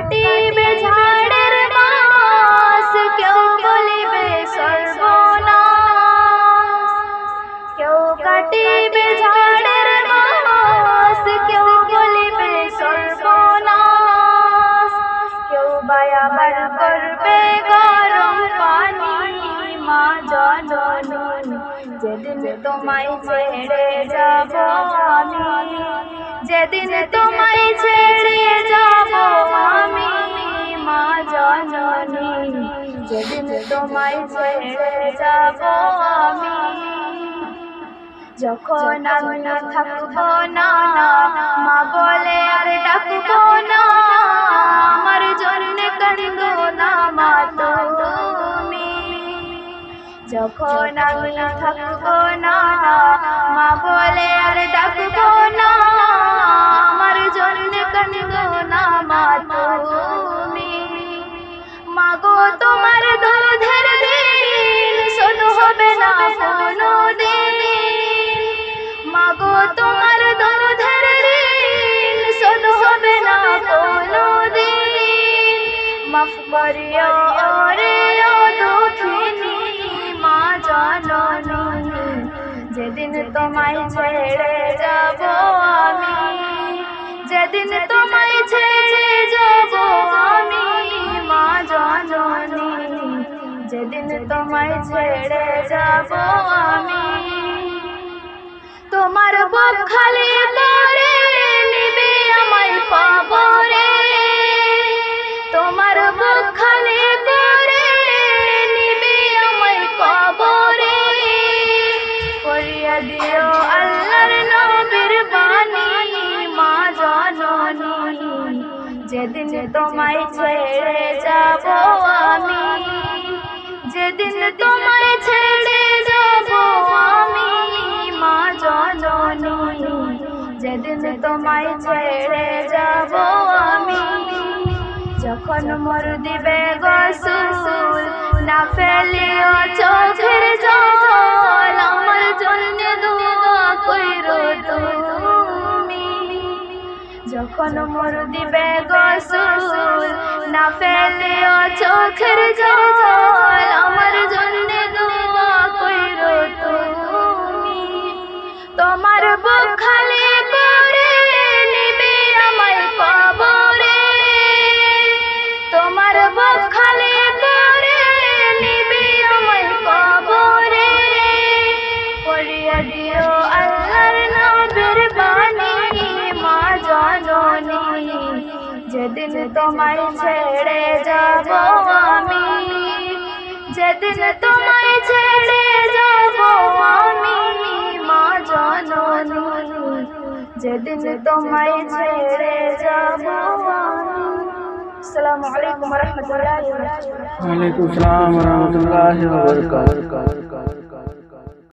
কাটিবে ঝাড়ের মাস, কেউ বলিবে সর্বনাশ। কেউ কাটিবে ঝাড়ের মাস, কেউ বলিবে সর্বনাশ। কেউ বা আবার করবে গরম পানি, মা জননী যেদিন তোমায় ছেড়ে যাব আমি, যেদিন তোমায় ছেড়ে যাব আমি, মা জননী যেদিন তোমায় ছেড়ে যাব আমি। যখন আমি থাকবো না, মা বলে আর ডাকবো না, আমার জন্য কাঁদো না মা তুমি। যখন আমি থাকবো না, মা বলে আর ডাকবো না, আমার জন্য কাঁদো না মা তুমি। মা গো তোমার দুধের দিন শোধ হবে না কোনোদিন, মা গো তোমার দুধের দিন শোধ হবে না কোনোদিন। মাফ করিও ওরে ও দুঃখিনী মা জননী, যেদিন তোমায় ছেড়ে যাব আমি, যেদিন তোমায় ছেড়ে যাব আমি, মা জননী যেদিন তোমায় ছেড়ে যাব আমি। তোমার বুক খালি করে নিবে আমায় কবরে, তোমার বুক খালি করে নিবে আমায় কবরে। করিয়া দিও আল্লাহর নবীর বাণী মা জননী, যেদিন তোমায় ছেড়ে যাব আমি, যেদিন তোমায় ছেড়ে যাব আমি, মা জননী যেদিন তোমায় ছেড়ে যাব আমি। যখন মোর দিবে গোসল না ফেলিও চোখের জল, আমার জন্য দোয়া কইরো তুমি। যখন মোর দিবে গোসল না ফেলিও চোখের জল, আমার জন্য দোয়া কইরো তুমি। তোমার বুক খালি করে নিবে আমায় কবরে, তোমার বুক খালি করে নিবে আমায় কবরে। করিয়া দিও আল্লাহর নবীর বাণী মা জননী, যেদিন তোমায় ছেড়ে যাব আমি, যেদিন তোমায় ছেড়ে যাব আমি, মা জননী যেদিন তোমায় ছেড়ে যাব আমি। আসসালামু আলাইকুম ওয়া রাহমাতুল্লাহি ওয়া বারাকাতুহু। ওয়া আলাইকুম আসসালাম ওয়া রাহমাতুল্লাহি ওয়া বারাকাতুহু।